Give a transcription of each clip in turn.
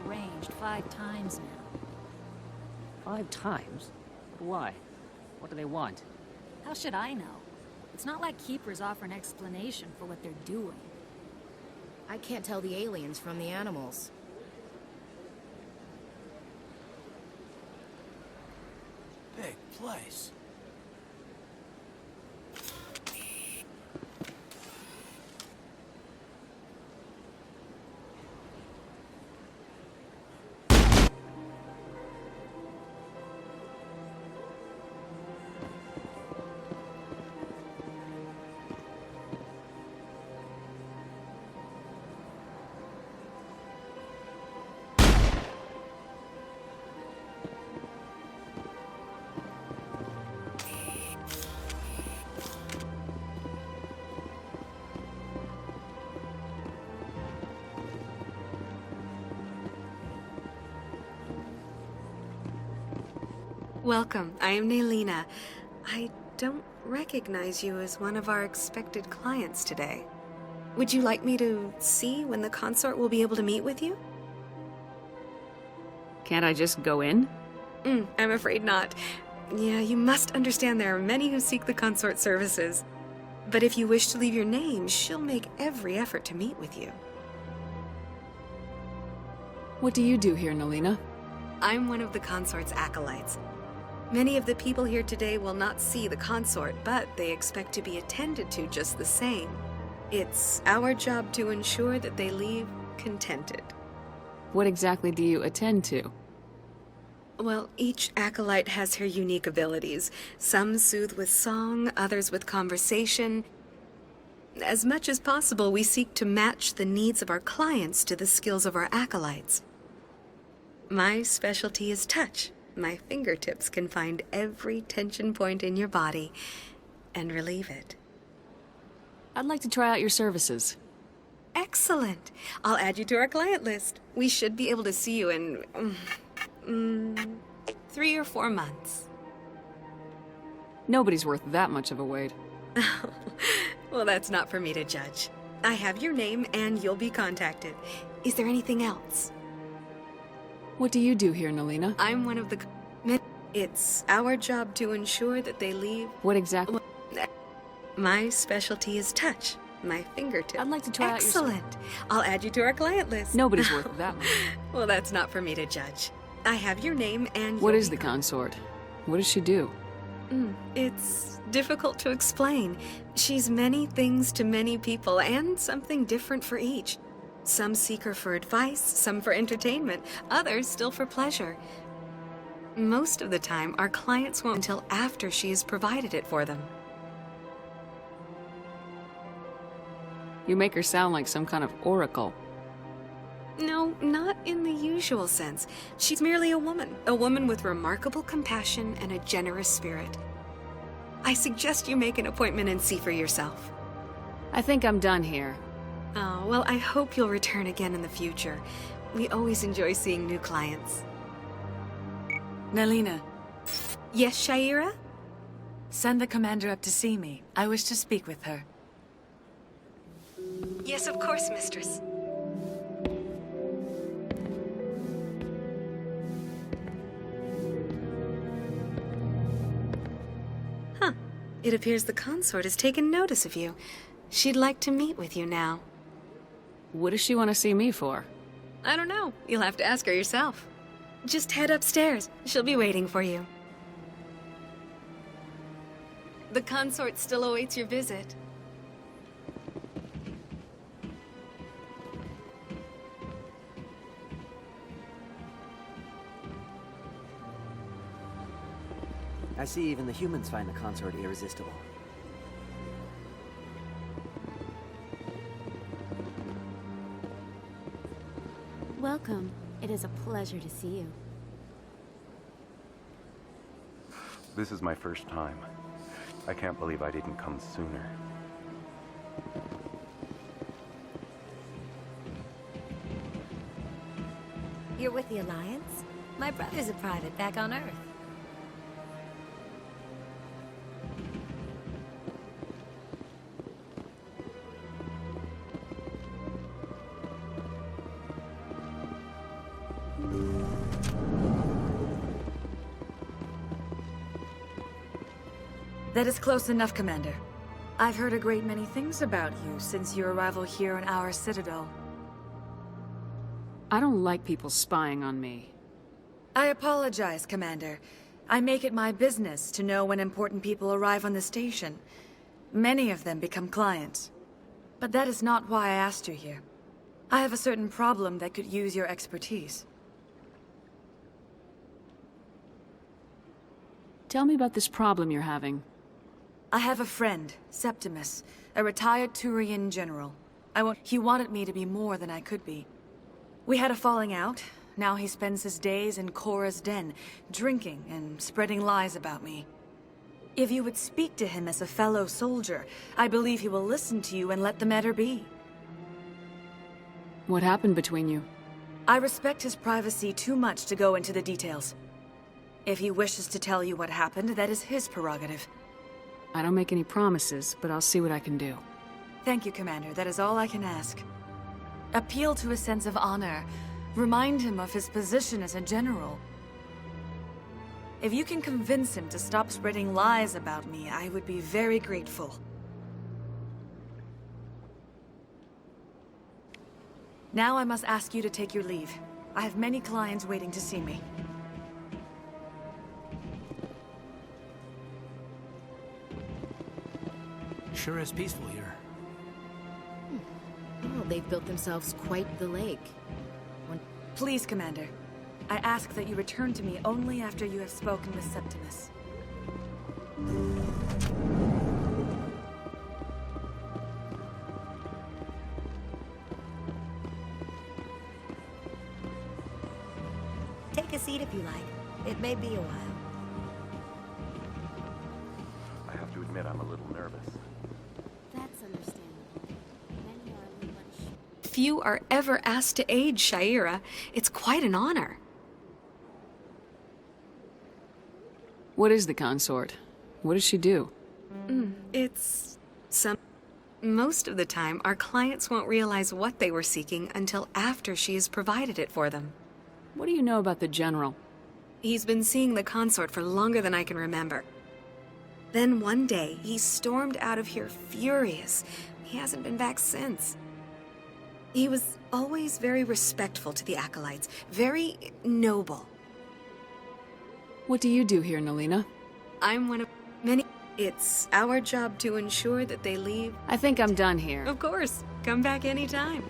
deranged 5 times now. 5 times? Why? What do they want? How should I know? It's not like Keepers offer an explanation for what they're doing. I can't tell the aliens from the animals. Big place. Welcome, I am Naylina. I don't recognize you as one of our expected clients today. Would you like me to see when the consort will be able to meet with you? Can't I just go in? I'm afraid not. Yeah, you must understand there are many who seek the consort services. But if you wish to leave your name, she'll make every effort to meet with you. What do you do here, Naylina? I'm one of the consort's acolytes. Many of the people here today will not see the consort, but they expect to be attended to just the same. It's our job to ensure that they leave contented. What exactly do you attend to? Well, each acolyte has her unique abilities. Some soothe with song, others with conversation. As much as possible, we seek to match the needs of our clients to the skills of our acolytes. My specialty is touch. My fingertips can find every tension point in your body and relieve it. I'd like to try out your services. Excellent. I'll add you to our client list. We should be able to see you in 3 or 4 months. Nobody's worth that much of a wait. Well, that's not for me to judge. I have your name and you'll be contacted. Is there anything else? What do you do here, Naylina? I'm one of the... It's our job to ensure that they leave... What exactly? My specialty is touch. My fingertips. I'd like to try out your Excellent. I'll add you to our client list. Nobody's worth that much. Well, that's not for me to judge. I have your name and... What is the consort? What does she do? It's difficult to explain. She's many things to many people and something different for each. Some seek her for advice, some for entertainment, others still for pleasure. Most of the time, our clients won't until after she has provided it for them. You make her sound like some kind of oracle. No, not in the usual sense. She's merely a woman with remarkable compassion and a generous spirit. I suggest you make an appointment and see for yourself. I think I'm done here. Oh, well, I hope you'll return again in the future. We always enjoy seeing new clients. Naylina, Yes, Shaira? send the commander up to see me. I wish to speak with her. Yes, of course, mistress. Huh. It appears the consort has taken notice of you. She'd like to meet with you now. What does she want to see me for? I don't know. You'll have to ask her yourself. Just head upstairs. She'll be waiting for you. The consort still awaits your visit. I see even the humans find the consort irresistible. Welcome. It is a pleasure to see you. This is my first time. I can't believe I didn't come sooner. You're with the Alliance? My brother's a private back on Earth. That is close enough, Commander. I've heard a great many things about you since your arrival here in our citadel. I don't like people spying on me. I apologize, Commander. I make it my business to know when important people arrive on the station. Many of them become clients. But that is not why I asked you here. I have a certain problem that could use your expertise. Tell me about this problem you're having. I have a friend, Septimus, a retired Turian general. He wanted me to be more than I could be. We had a falling out. Now he spends his days in Cora's den, drinking and spreading lies about me. If you would speak to him as a fellow soldier, I believe he will listen to you and let the matter be. What happened between you? I respect his privacy too much to go into the details. If he wishes to tell you what happened, that is his prerogative. I don't make any promises, but I'll see what I can do. Thank you, Commander. That is all I can ask. Appeal to his sense of honor. Remind him of his position as a general. If you can convince him to stop spreading lies about me, I would be very grateful. Now I must ask you to take your leave. I have many clients waiting to see me. Sure is peaceful here. Well, they've built themselves quite the lake. Please, Commander. I ask that you return to me only after you have spoken with Septimus. Take a seat if you like. It may be a while. I have to admit I'm a little nervous. That's understandable. Many are a little unsure. Few are ever asked to aid Shaira. It's quite an honor. What is the consort? What does she do? Most of the time, our clients won't realize what they were seeking until after she has provided it for them. What do you know about the General? He's been seeing the consort for longer than I can remember. Then one day, he stormed out of here furious. He hasn't been back since. He was always very respectful to the acolytes, very noble. What do you do here, Nalina? I'm one of many. It's our job to ensure that they leave. I think I'm done here. Of course, come back anytime.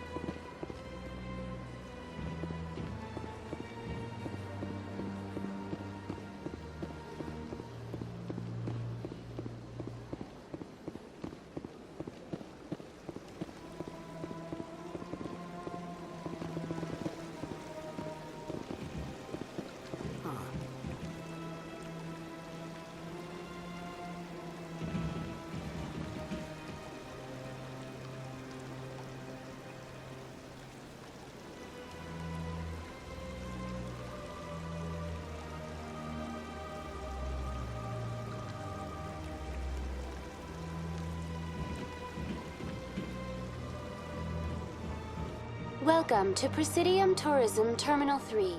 Welcome to Presidium Tourism Terminal 3.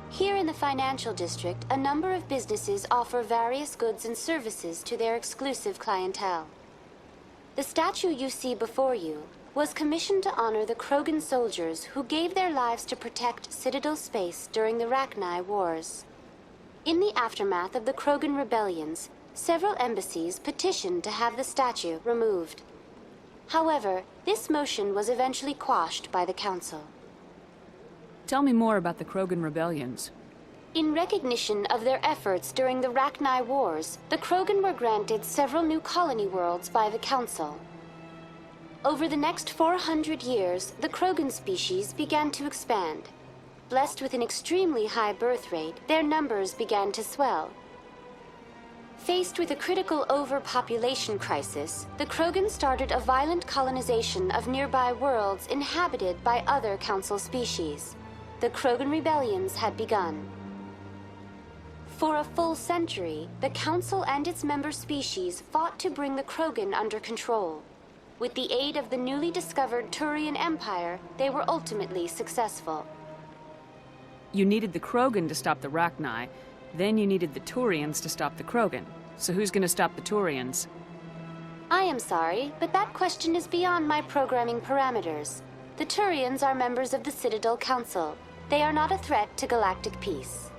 Here in the financial district, a number of businesses offer various goods and services to their exclusive clientele. The statue you see before you was commissioned to honor the Krogan soldiers who gave their lives to protect Citadel space during the Rachni Wars. In the aftermath of the Krogan rebellions, several embassies petitioned to have the statue removed. However, this motion was eventually quashed by the Council. Tell me more about the Krogan rebellions. In recognition of their efforts during the Rachni Wars, the Krogan were granted several new colony worlds by the Council. Over the next 400 years, the Krogan species began to expand. Blessed with an extremely high birth rate, their numbers began to swell. Faced with a critical overpopulation crisis, the Krogan started a violent colonization of nearby worlds inhabited by other Council species. The Krogan rebellions had begun. For a full century, the Council and its member species fought to bring the Krogan under control. With the aid of the newly discovered Turian Empire, they were ultimately successful. You needed the Krogan to stop the Rachni, then you needed the Turians to stop the Krogan. So who's gonna stop the Turians? I am sorry, but that question is beyond my programming parameters. The Turians are members of the Citadel Council. They are not a threat to galactic peace.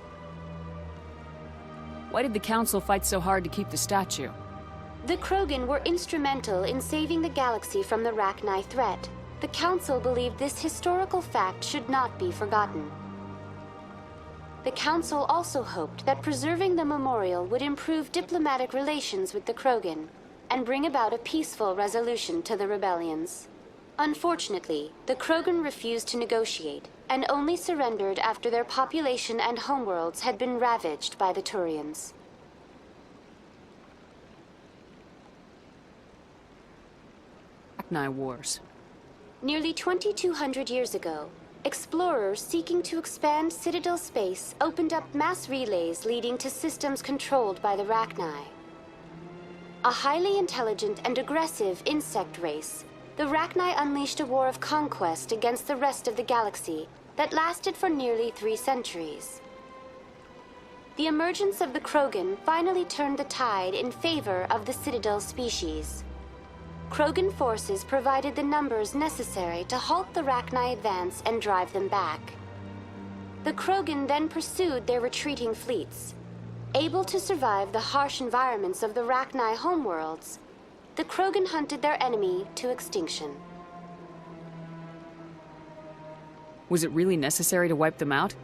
Why did the Council fight so hard to keep the statue? The Krogan were instrumental in saving the galaxy from the Rachni threat. The Council believed this historical fact should not be forgotten. The Council also hoped that preserving the memorial would improve diplomatic relations with the Krogan and bring about a peaceful resolution to the rebellions. Unfortunately, the Krogan refused to negotiate and only surrendered after their population and homeworlds had been ravaged by the Turians. Rachni Wars. Nearly 2,200 years ago, explorers seeking to expand Citadel space opened up mass relays leading to systems controlled by the Rachni. A highly intelligent and aggressive insect race, the Rachni unleashed a war of conquest against the rest of the galaxy that lasted for nearly 3 centuries. The emergence of the Krogan finally turned the tide in favor of the Citadel species. Krogan forces provided the numbers necessary to halt the Rachni advance and drive them back. The Krogan then pursued their retreating fleets. Able to survive the harsh environments of the Rachni homeworlds, the Krogan hunted their enemy to extinction. Was it really necessary to wipe them out?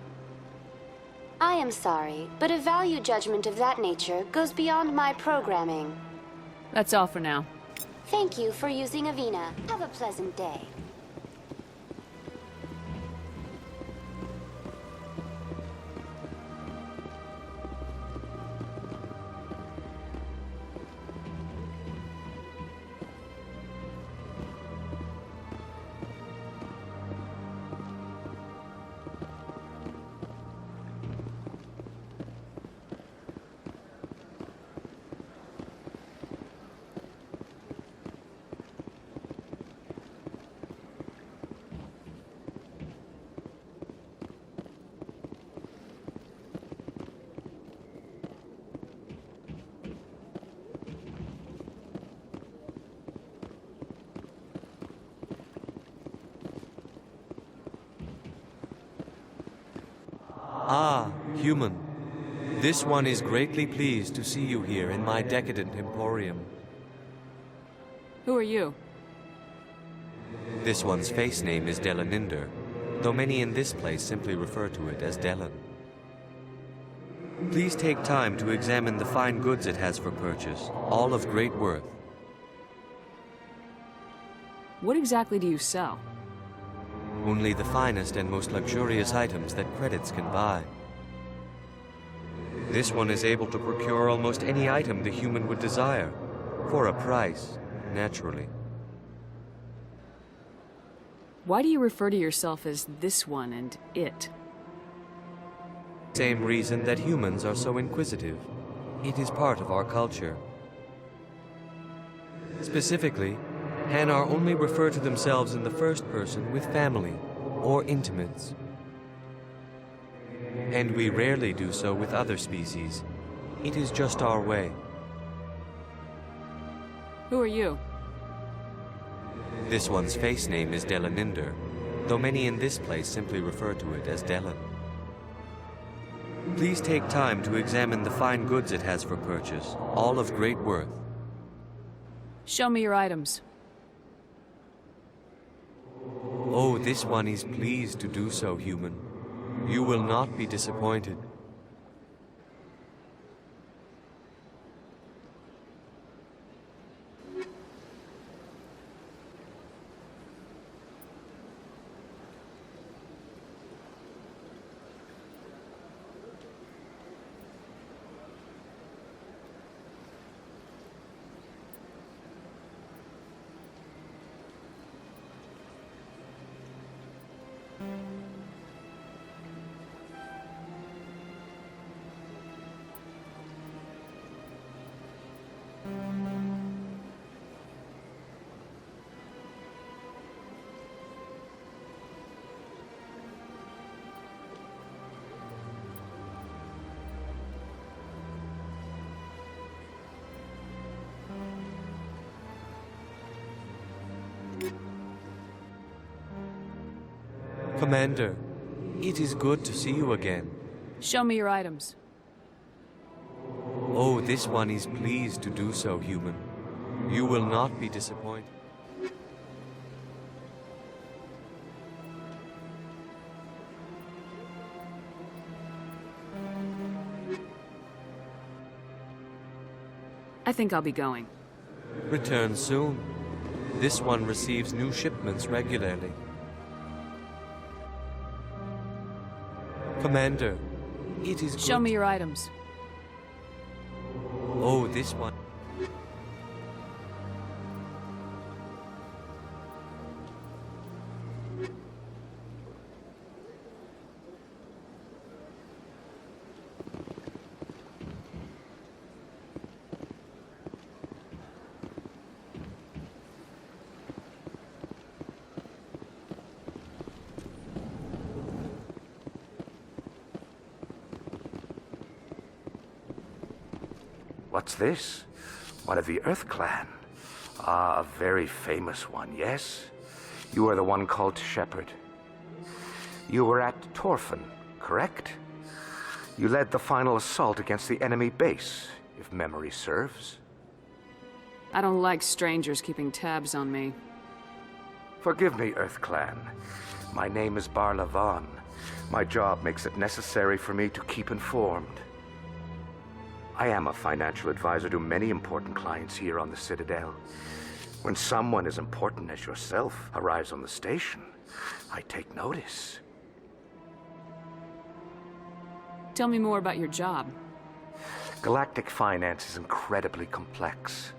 I am sorry, but a value judgment of that nature goes beyond my programming. That's all for now. Thank you for using Avina. Have a pleasant day. Ah, human. This one is greatly pleased to see you here in my decadent emporium. Who are you? This one's face name is Delaninder, though many in this place simply refer to it as Delan. Please take time to examine the fine goods it has for purchase, all of great worth. What exactly do you sell? Only the finest and most luxurious items that credits can buy. This one is able to procure almost any item the human would desire, for a price, naturally. Why do you refer to yourself as this one and it? Same reason that humans are so inquisitive. It is part of our culture. Specifically, Hanar only refer to themselves in the first person with family or intimates. And we rarely do so with other species. It is just our way. Who are you? This one's face name is Delaninder, though many in this place simply refer to it as Delan. Please take time to examine the fine goods it has for purchase, all of great worth. Show me your items. Oh, this one is pleased to do so, human. You will not be disappointed. Commander, it is good to see you again. Show me your items. Oh, this one is pleased to do so, human. You will not be disappointed. I think I'll be going. Return soon. This one receives new shipments regularly. Commander, it is good. Show me your items. Oh, this one. What's this? One of the Earth Clan. Ah, a very famous one, yes? You are the one called Shepard. You were at Torfan, correct? You led the final assault against the enemy base, if memory serves. I don't like strangers keeping tabs on me. Forgive me, Earth Clan. My name is Barla Vaughn. My job makes it necessary for me to keep informed. I am a financial advisor to many important clients here on the Citadel. When someone as important as yourself arrives on the station, I take notice. Tell me more about your job. Galactic finance is incredibly complex.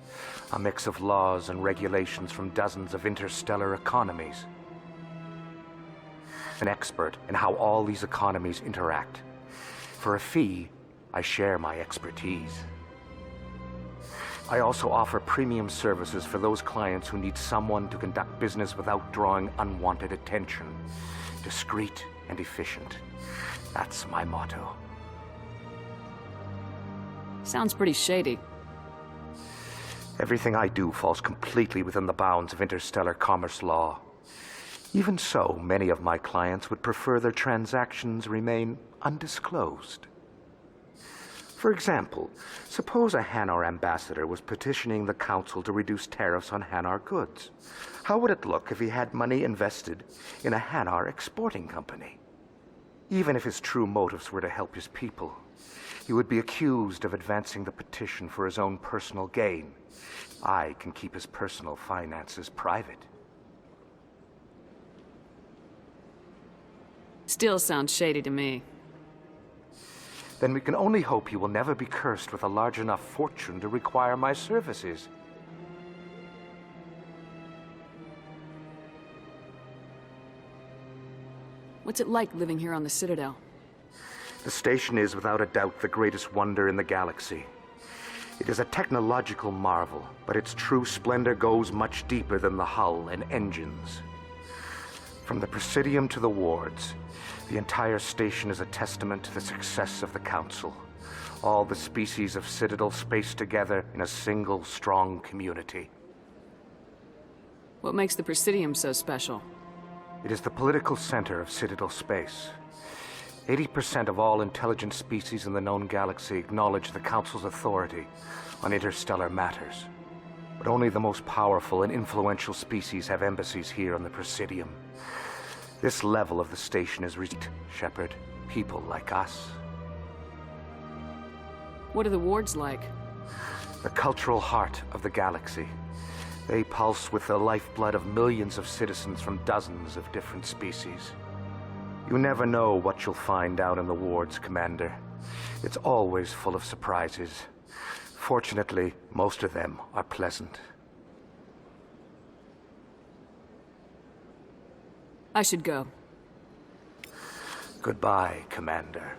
A mix of laws and regulations from dozens of interstellar economies. An expert in how all these economies interact. For a fee, I share my expertise. I also offer premium services for those clients who need someone to conduct business without drawing unwanted attention. Discreet and efficient. That's my motto. Sounds pretty shady. Everything I do falls completely within the bounds of interstellar commerce law. Even so, many of my clients would prefer their transactions remain undisclosed. For example, suppose a Hanar ambassador was petitioning the Council to reduce tariffs on Hanar goods. How would it look if he had money invested in a Hanar exporting company? Even if his true motives were to help his people, he would be accused of advancing the petition for his own personal gain. I can keep his personal finances private. Still sounds shady to me. Then we can only hope you will never be cursed with a large enough fortune to require my services. What's it like living here on the Citadel? The station is without a doubt the greatest wonder in the galaxy. It is a technological marvel, but its true splendor goes much deeper than the hull and engines. From the Presidium to the wards, the entire station is a testament to the success of the Council. All the species of Citadel spaced together in a single, strong community. What makes the Presidium so special? It is the political center of Citadel space. 80% of all intelligent species in the known galaxy acknowledge the Council's authority on interstellar matters. But only the most powerful and influential species have embassies here on the Presidium. This level of the station is reached, Shepard. People like us. What are the wards like? The cultural heart of the galaxy. They pulse with the lifeblood of millions of citizens from dozens of different species. You never know what you'll find out in the wards, Commander. It's always full of surprises. Fortunately, most of them are pleasant. I should go. Goodbye, Commander.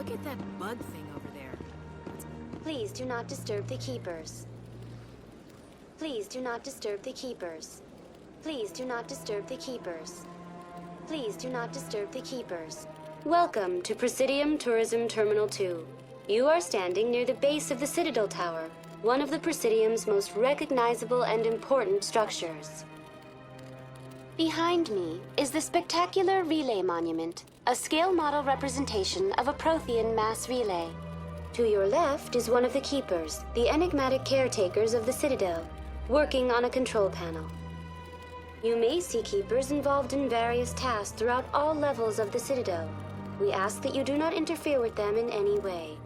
Look at that bug thing over there. Please do not disturb the keepers. Please do not disturb the keepers. Please do not disturb the keepers. Please do not disturb the keepers. Welcome to Presidium Tourism Terminal 2. You are standing near the base of the Citadel Tower, one of the Presidium's most recognizable and important structures. Behind me is the spectacular Relay Monument, a scale model representation of a Prothean mass relay. To your left is one of the keepers, the enigmatic caretakers of the Citadel, working on a control panel. You may see keepers involved in various tasks throughout all levels of the Citadel. We ask that you do not interfere with them in any way.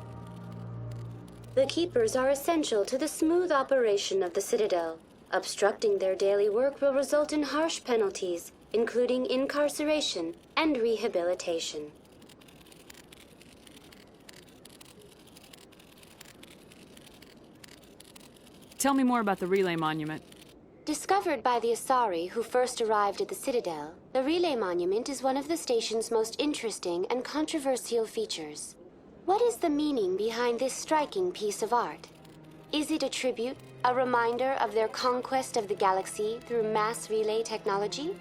The keepers are essential to the smooth operation of the Citadel. Obstructing their daily work will result in harsh penalties, including incarceration and rehabilitation. Tell me more about the Relay Monument. Discovered by the Asari who first arrived at the Citadel, the Relay Monument is one of the station's most interesting and controversial features. What is the meaning behind this striking piece of art? Is it a tribute, a reminder of their conquest of the galaxy through mass relay technology?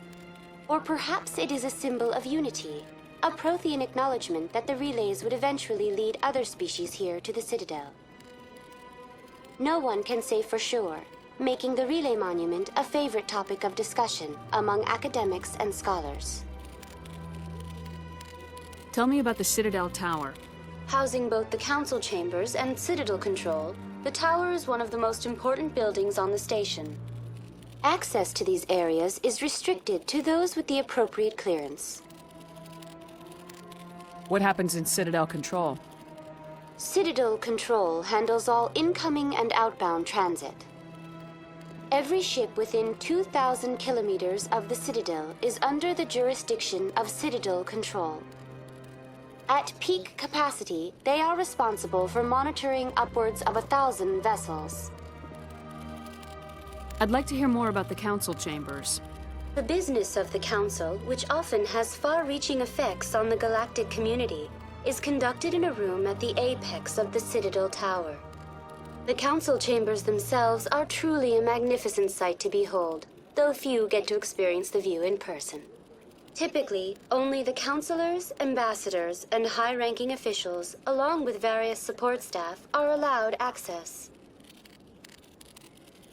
Or perhaps it is a symbol of unity, a Prothean acknowledgement that the relays would eventually lead other species here to the Citadel. No one can say for sure, making the Relay Monument a favorite topic of discussion among academics and scholars. Tell me about the Citadel Tower. Housing both the council chambers and Citadel control, the tower is one of the most important buildings on the station. Access to these areas is restricted to those with the appropriate clearance. What happens in Citadel Control? Citadel Control handles all incoming and outbound transit. Every ship within 2,000 kilometers of the Citadel is under the jurisdiction of Citadel Control. At peak capacity, they are responsible for monitoring upwards of 1,000 vessels. I'd like to hear more about the council chambers. The business of the Council, which often has far-reaching effects on the galactic community, is conducted in a room at the apex of the Citadel Tower. The council chambers themselves are truly a magnificent sight to behold, though few get to experience the view in person. Typically, only the councilors, ambassadors, and high-ranking officials, along with various support staff, are allowed access.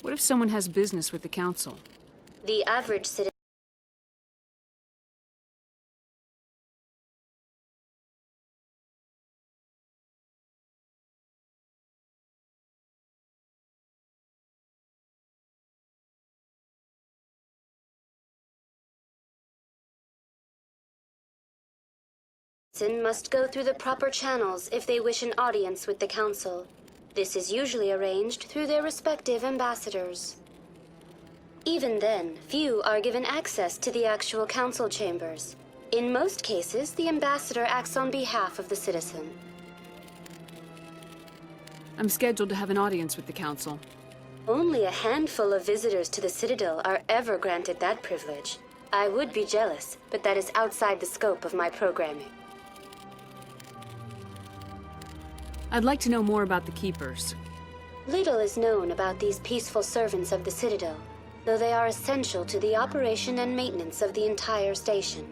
What if someone has business with the council? The average citizen must go through the proper channels if they wish an audience with the council. This is usually arranged through their respective ambassadors. Even then, few are given access to the actual council chambers. In most cases, the ambassador acts on behalf of the citizen. I'm scheduled to have an audience with the council. Only a handful of visitors to the Citadel are ever granted that privilege. I would be jealous, but that is outside the scope of my programming. I'd like to know more about the keepers. Little is known about these peaceful servants of the Citadel, though they are essential to the operation and maintenance of the entire station.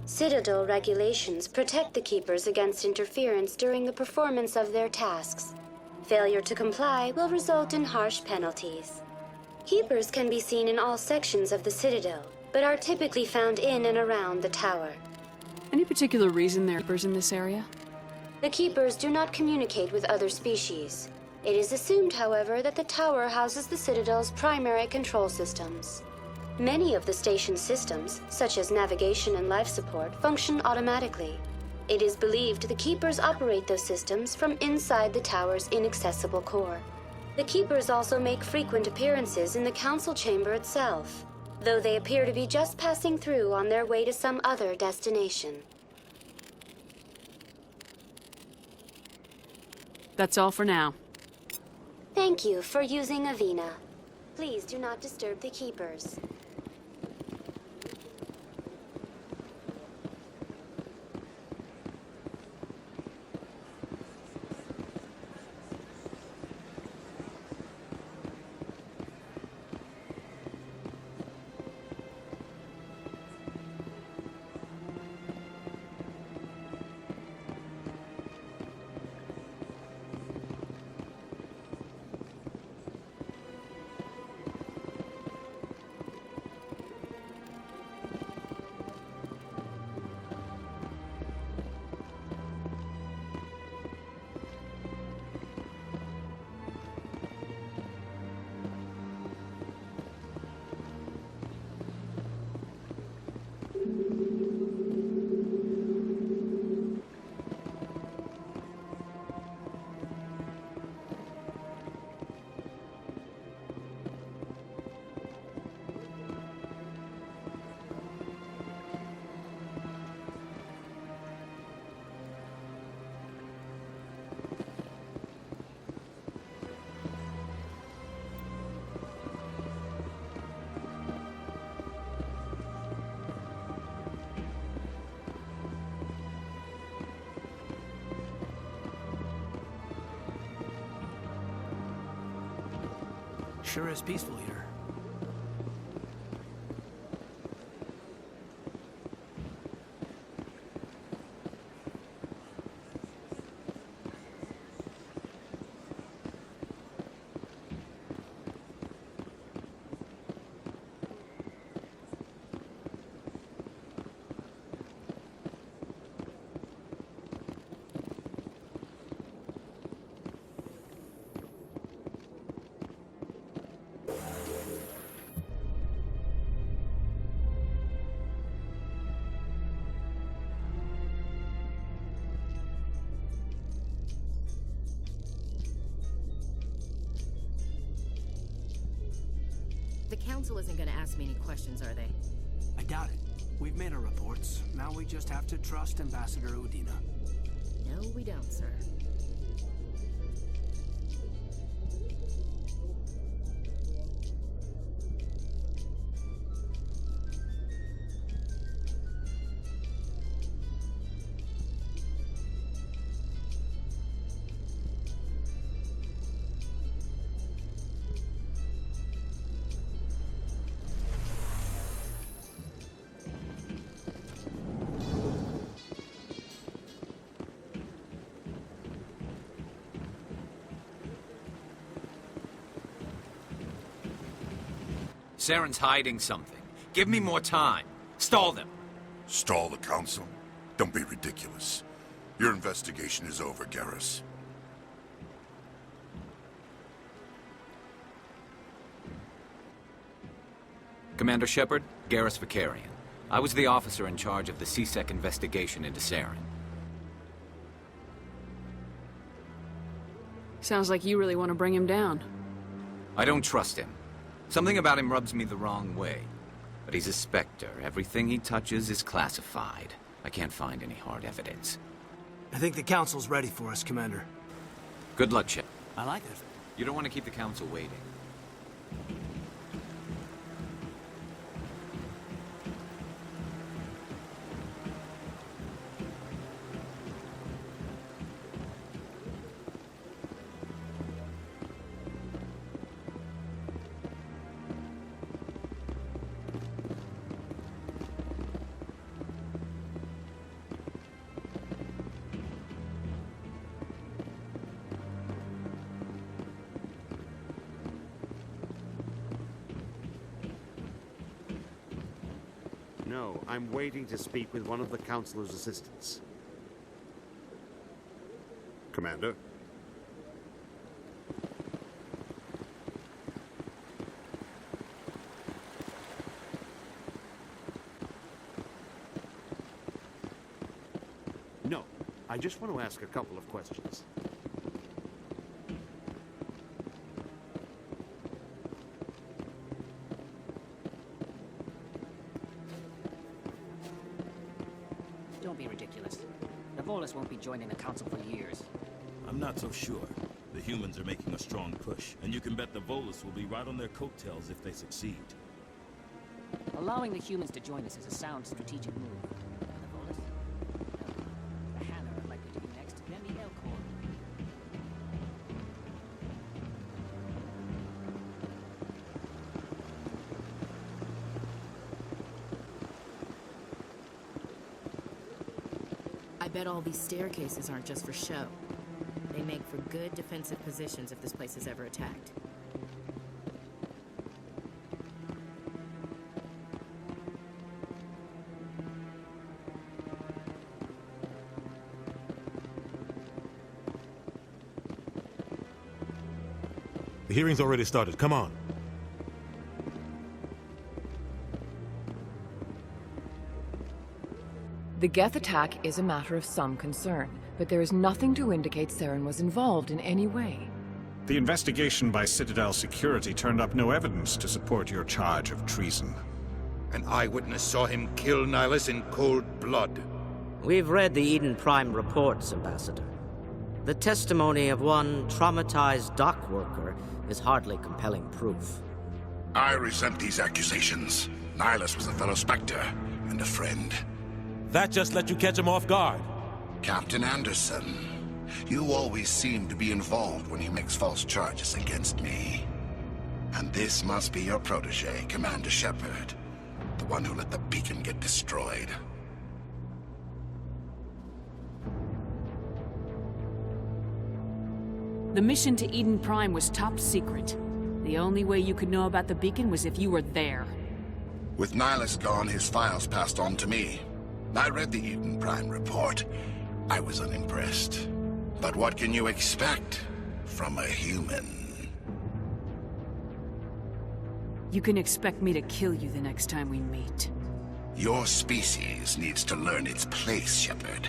Citadel regulations protect the keepers against interference during the performance of their tasks. Failure to comply will result in harsh penalties. Keepers can be seen in all sections of the Citadel, but are typically found in and around the tower. Any particular reason there are keepers in this area? The keepers do not communicate with other species. It is assumed, however, that the tower houses the Citadel's primary control systems. Many of the station's systems, such as navigation and life support, function automatically. It is believed the keepers operate those systems from inside the tower's inaccessible core. The keepers also make frequent appearances in the council chamber itself, though they appear to be just passing through on their way to some other destination. That's all for now. Thank you for using Avina. Please do not disturb the keepers. Sure is peaceful here. The Council isn't gonna ask me any questions, are they? I doubt it. We've made our reports. Now we just have to trust Ambassador Udina. No, we don't, sir. Saren's hiding something. Give me more time. Stall them. Stall the Council? Don't be ridiculous. Your investigation is over, Garrus. Commander Shepard, Garrus Vicarian. I was the officer in charge of the C-Sec investigation into Saren. Sounds like you really want to bring him down. I don't trust him. Something about him rubs me the wrong way. But he's a Spectre. Everything he touches is classified. I can't find any hard evidence. I think the Council's ready for us, Commander. Good luck, Shep. I like it. You don't want to keep the Council waiting. No, I'm waiting to speak with one of the Councilor's assistants. Commander? No, I just want to ask a couple of questions. Don't be ridiculous. The Volus won't be joining the Council for years. I'm not so sure. The humans are making a strong push, and you can bet the Volus will be right on their coattails if they succeed. Allowing the humans to join us is a sound strategic move. The Volus? No. The Hanna are likely to be next, then the Elcor. I bet all these staircases aren't just for show. They make for good defensive positions if this place is ever attacked. The hearing's already started. Come on. The Geth attack is a matter of some concern, but there is nothing to indicate Saren was involved in any way. The investigation by Citadel Security turned up no evidence to support your charge of treason. An eyewitness saw him kill Nihilus in cold blood. We've read the Eden Prime reports, Ambassador. The testimony of one traumatized dock worker is hardly compelling proof. I resent these accusations. Nihilus was a fellow Spectre and a friend. That just let you catch him off guard. Captain Anderson, you always seem to be involved when he makes false charges against me. And this must be your protege, Commander Shepard. The one who let the beacon get destroyed. The mission to Eden Prime was top secret. The only way you could know about the beacon was if you were there. With Nihilus gone, his files passed on to me. I read the Eden Prime report. I was unimpressed. But what can you expect from a human? You can expect me to kill you the next time we meet. Your species needs to learn its place, Shepard.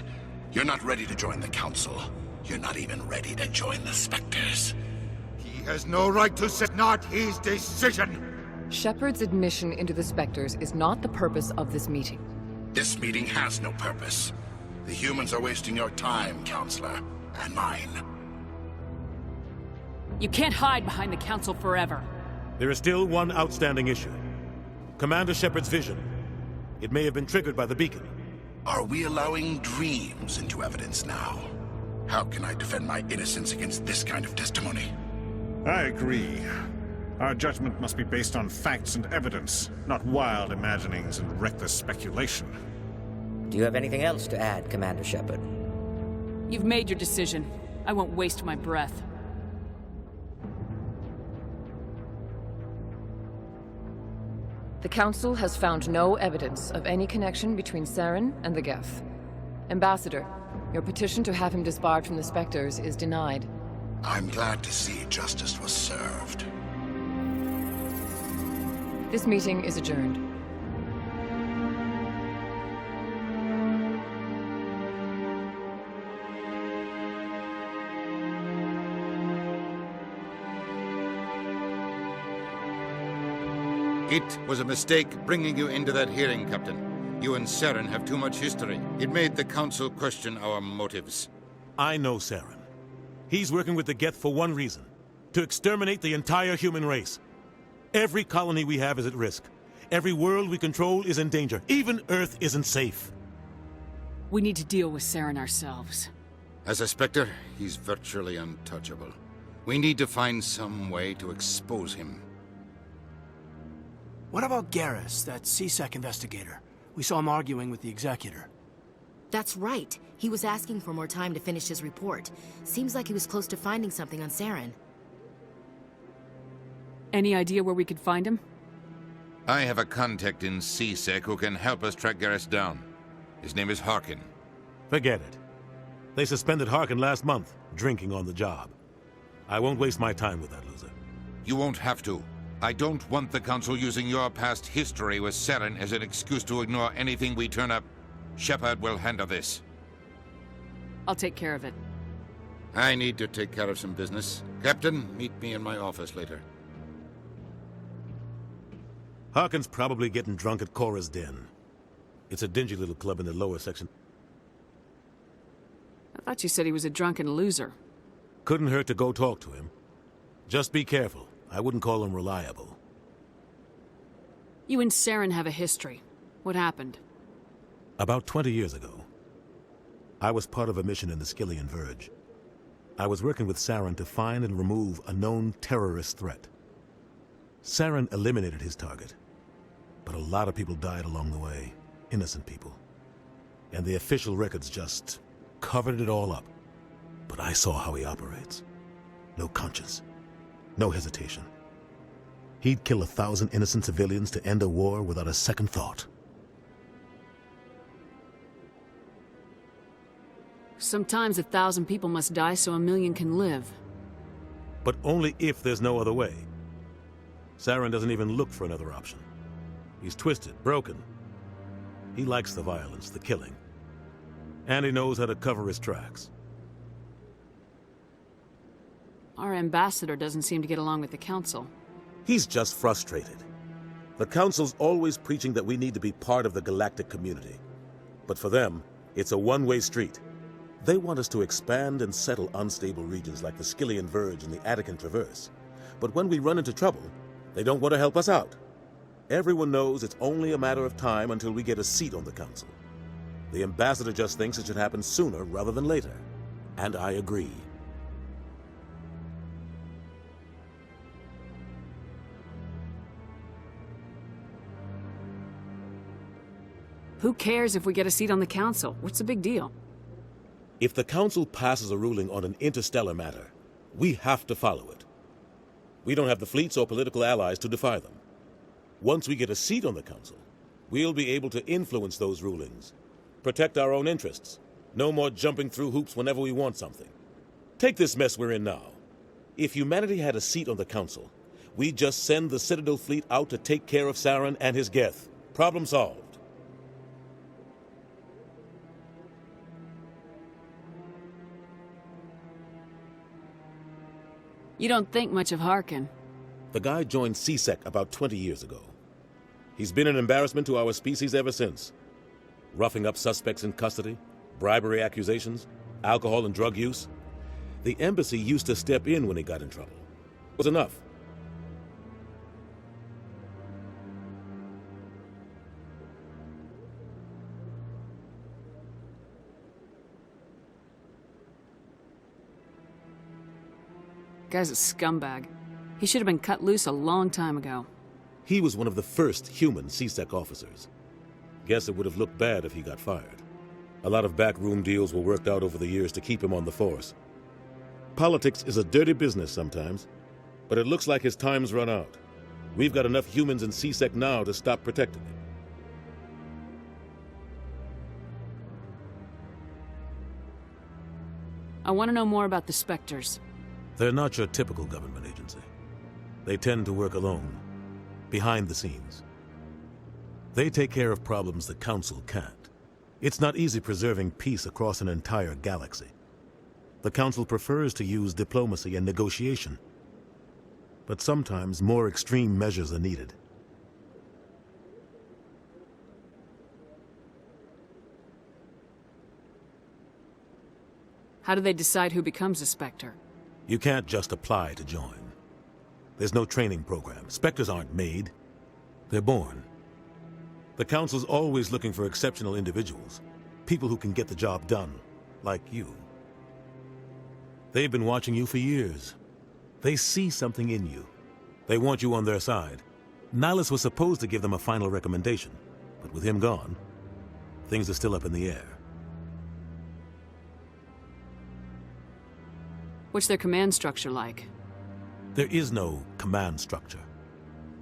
You're not ready to join the Council. You're not even ready to join the Spectres. He has no right to say not his decision. Shepard's admission into the Spectres is not the purpose of this meeting. This meeting has no purpose. The humans are wasting your time, Counselor, and mine. You can't hide behind the Council forever. There is still one outstanding issue. Commander Shepard's vision. It may have been triggered by the beacon. Are we allowing dreams into evidence now? How can I defend my innocence against this kind of testimony? I agree. Our judgment must be based on facts and evidence, not wild imaginings and reckless speculation. Do you have anything else to add, Commander Shepard? You've made your decision. I won't waste my breath. The Council has found no evidence of any connection between Saren and the Geth. Ambassador, your petition to have him disbarred from the Spectres is denied. I'm glad to see justice was served. This meeting is adjourned. It was a mistake bringing you into that hearing, Captain. You and Saren have too much history. It made the Council question our motives. I know Saren. He's working with the Geth for one reason. To exterminate the entire human race. Every colony we have is at risk. Every world we control is in danger. Even Earth isn't safe. We need to deal with Saren ourselves. As a Spectre, he's virtually untouchable. We need to find some way to expose him. What about Garrus, that CSEC investigator? We saw him arguing with the Executor. That's right. He was asking for more time to finish his report. Seems like he was close to finding something on Saren. Any idea where we could find him? I have a contact in CSEC who can help us track Garrus down. His name is Harkin. Forget it. They suspended Harkin last month, drinking on the job. I won't waste my time with that loser. You won't have to. I don't want the Council using your past history with Saren as an excuse to ignore anything we turn up. Shepard will handle this. I'll take care of it. I need to take care of some business. Captain, meet me in my office later. Harkin's probably getting drunk at Cora's Den. It's a dingy little club in the lower section. I thought you said he was a drunken loser. Couldn't hurt to go talk to him. Just be careful. I wouldn't call him reliable. You and Saren have a history. What happened? About 20 years ago, I was part of a mission in the Skillian Verge. I was working with Saren to find and remove a known terrorist threat. Saren eliminated his target, but a lot of people died along the way, innocent people. And the official records just covered it all up. But I saw how he operates. No conscience. No hesitation. He'd kill 1,000 innocent civilians to end a war without a second thought. Sometimes 1,000 people must die so 1,000,000 can live. But only if there's no other way. Saren doesn't even look for another option. He's twisted, broken. He likes the violence, the killing. And he knows how to cover his tracks. Our ambassador doesn't seem to get along with the Council. He's just frustrated. The Council's always preaching that we need to be part of the galactic community. But for them, it's a one-way street. They want us to expand and settle unstable regions like the Skillian Verge and the Attican Traverse. But when we run into trouble, they don't want to help us out. Everyone knows it's only a matter of time until we get a seat on the Council. The ambassador just thinks it should happen sooner rather than later. And I agree. Who cares if we get a seat on the council? What's the big deal? If the council passes a ruling on an interstellar matter, we have to follow it. We don't have the fleets or political allies to defy them. Once we get a seat on the council, we'll be able to influence those rulings, protect our own interests. No more jumping through hoops whenever we want something. Take this mess we're in now. If humanity had a seat on the council, we'd just send the Citadel fleet out to take care of Saren and his Geth. Problem solved. You don't think much of Harkin. The guy joined CSEC about 20 years ago. He's been an embarrassment to our species ever since. Roughing up suspects in custody, bribery accusations, alcohol and drug use. The embassy used to step in when he got in trouble. It was enough. Guy's a scumbag. He should have been cut loose a long time ago. He was one of the first human CSEC officers. Guess it would have looked bad if he got fired. A lot of backroom deals were worked out over the years to keep him on the force. Politics is a dirty business sometimes, but it looks like his time's run out. We've got enough humans in CSEC now to stop protecting him. I want to know more about the Spectres. They're not your typical government agency. They tend to work alone, behind the scenes. They take care of problems the Council can't. It's not easy preserving peace across an entire galaxy. The Council prefers to use diplomacy and negotiation. But sometimes more extreme measures are needed. How do they decide who becomes a Spectre? You can't just apply to join. There's no training program. Spectres aren't made. They're born. The Council's always looking for exceptional individuals. People who can get the job done, like you. They've been watching you for years. They see something in you. They want you on their side. Nihilus was supposed to give them a final recommendation, but with him gone, things are still up in the air. What's their command structure like? There is no command structure.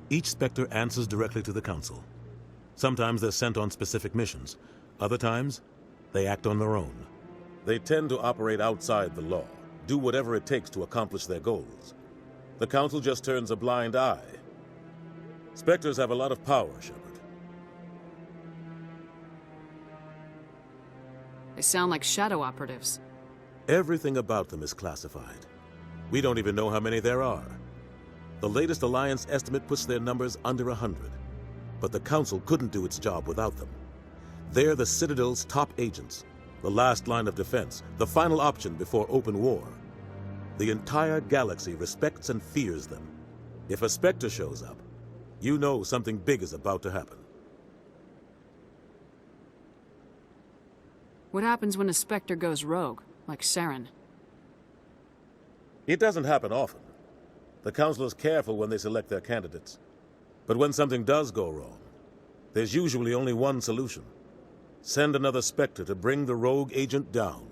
Each Spectre answers directly to the Council. Sometimes they're sent on specific missions. Other times, they act on their own. They tend to operate outside the law, do whatever it takes to accomplish their goals. The Council just turns a blind eye. Spectres have a lot of power, Shepard. They sound like shadow operatives. Everything about them is classified. We don't even know how many there are. The latest Alliance estimate puts their numbers under 100. But the Council couldn't do its job without them. They're the Citadel's top agents, the last line of defense, the final option before open war. The entire galaxy respects and fears them. If a Spectre shows up, you know something big is about to happen. What happens when a Spectre goes rogue, like Saren? It doesn't happen often. The Council is careful when they select their candidates. But when something does go wrong, there's usually only one solution. Send another Spectre to bring the rogue agent down.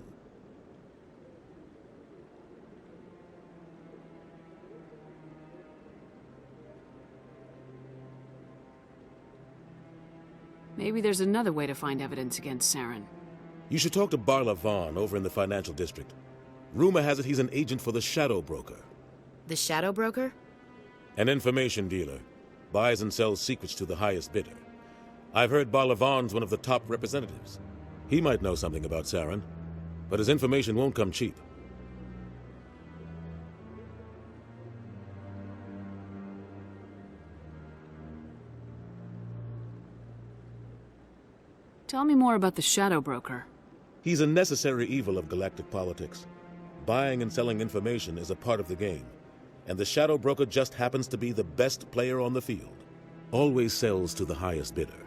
Maybe there's another way to find evidence against Saren. You should talk to Barla Vaughn over in the financial district. Rumor has it he's an agent for the Shadow Broker. The Shadow Broker? An information dealer. Buys and sells secrets to the highest bidder. I've heard Barla Vaughn's one of the top representatives. He might know something about Saren, but his information won't come cheap. Tell me more about the Shadow Broker. He's a necessary evil of galactic politics. Buying and selling information is a part of the game, and the Shadow Broker just happens to be the best player on the field. Always sells to the highest bidder.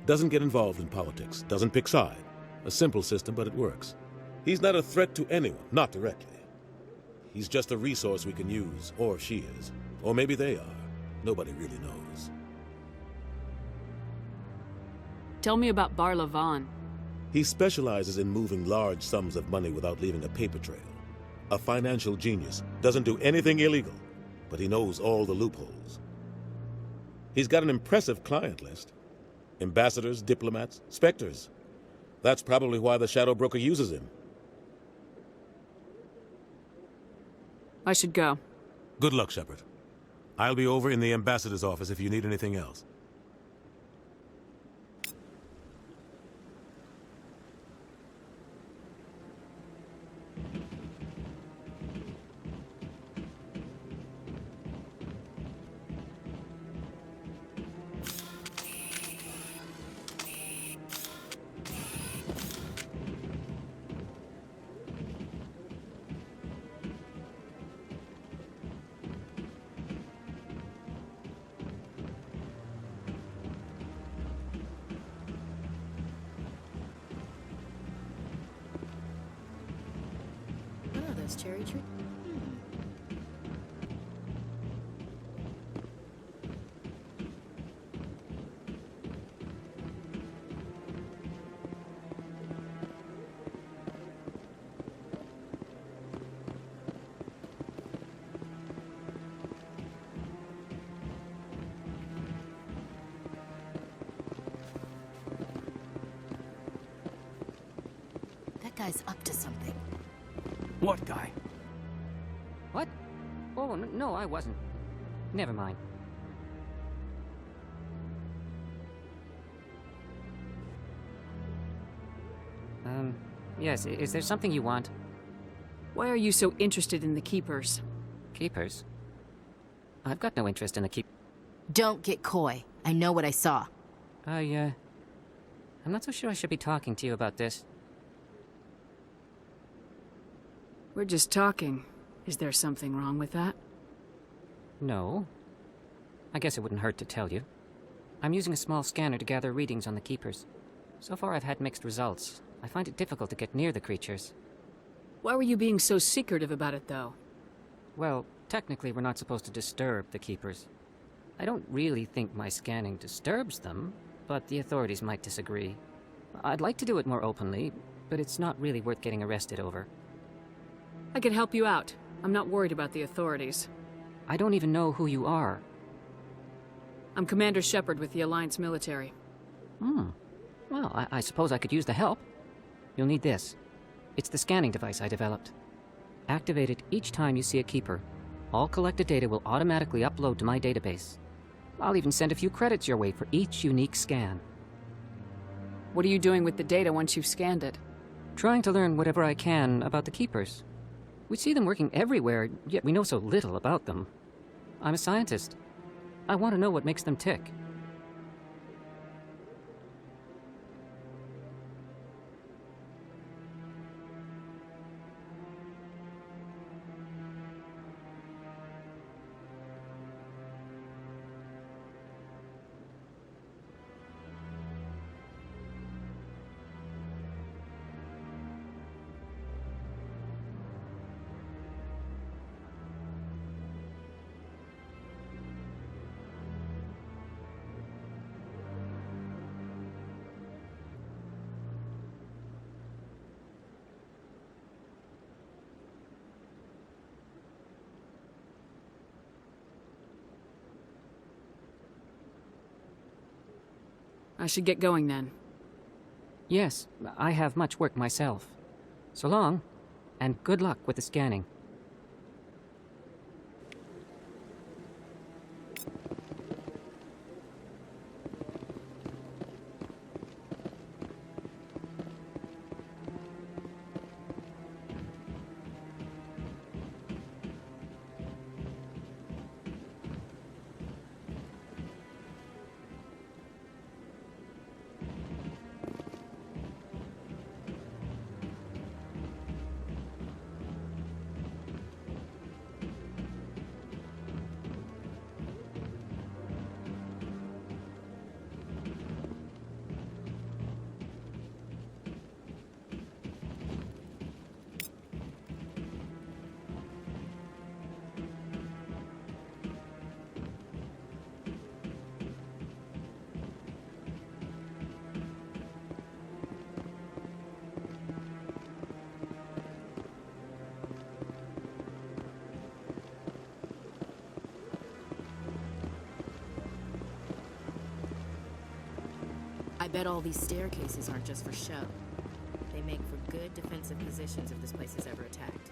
Doesn't get involved in politics, doesn't pick side. A simple system, but it works. He's not a threat to anyone, not directly. He's just a resource we can use, or she is. Or maybe they are. Nobody really knows. Tell me about Bar Levon. He specializes in moving large sums of money without leaving a paper trail. A financial genius, doesn't do anything illegal, but he knows all the loopholes. He's got an impressive client list. Ambassadors, diplomats, specters. That's probably why the Shadow Broker uses him. I should go. Good luck, Shepard. I'll be over in the ambassador's office if you need anything else. Cherry tree? That guy's up to something. What guy? What? Oh, no, I wasn't. Never mind. Yes, is there something you want? Why are you so interested in the Keepers? Keepers? I've got no interest in the Don't get coy. I know what I saw. I'm not so sure I should be talking to you about this. We're just talking. Is there something wrong with that? No. I guess it wouldn't hurt to tell you. I'm using a small scanner to gather readings on the Keepers. So far I've had mixed results. I find it difficult to get near the creatures. Why were you being so secretive about it, though? Well, technically we're not supposed to disturb the Keepers. I don't really think my scanning disturbs them, but the authorities might disagree. I'd like to do it more openly, but it's not really worth getting arrested over. I can help you out. I'm not worried about the authorities. I don't even know who you are. I'm Commander Shepard with the Alliance military. Well, I suppose I could use the help. You'll need this. It's the scanning device I developed. Activate it each time you see a Keeper. All collected data will automatically upload to my database. I'll even send a few credits your way for each unique scan. What are you doing with the data once you've scanned it? Trying to learn whatever I can about the Keepers. We see them working everywhere, yet we know so little about them. I'm a scientist. I want to know what makes them tick. I should get going then. Yes, I have much work myself. So long, and good luck with the scanning. Bet all these staircases aren't just for show. They make for good defensive positions if this place is ever attacked.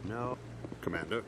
No. Commander.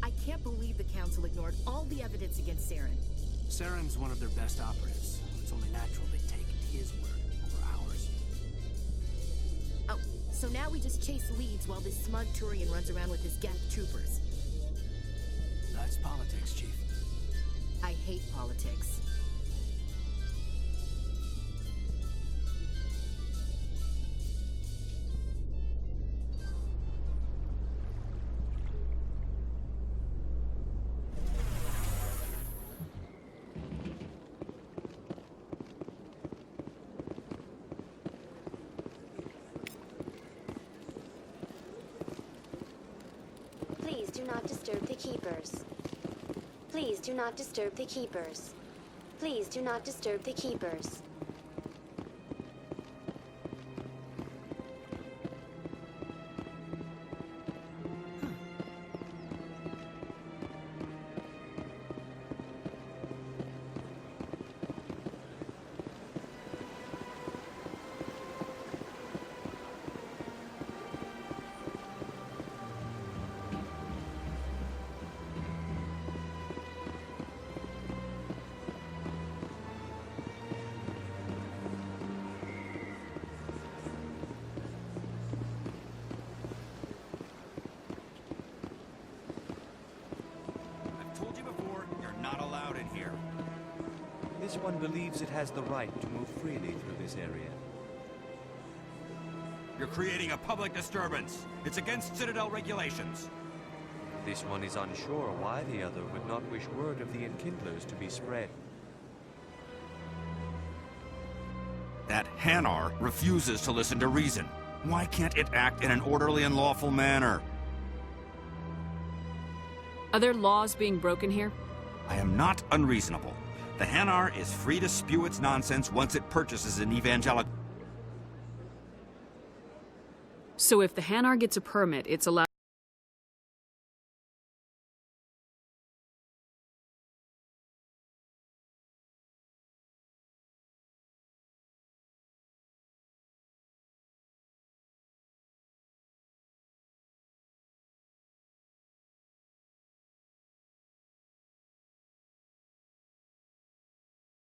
I can't believe the Council ignored all the evidence against Saren. Saren's one of their best operatives. It's only natural they take his word over ours. Oh, so now we just chase leads while this smug Turian runs around with his Geth troopers. That's politics, Chief. I hate politics. Please do not disturb the keepers. Please do not disturb the keepers. Please do not disturb the keepers. This one believes it has the right to move freely through this area. You're creating a public disturbance. It's against Citadel regulations. This one is unsure why the other would not wish word of the enkindlers to be spread. That Hanar refuses to listen to reason. Why can't it act in an orderly and lawful manner? Are there laws being broken here? I am not unreasonable. The Hanar is free to spew its nonsense once it purchases an evangelical... So if the Hanar gets a permit, it's allowed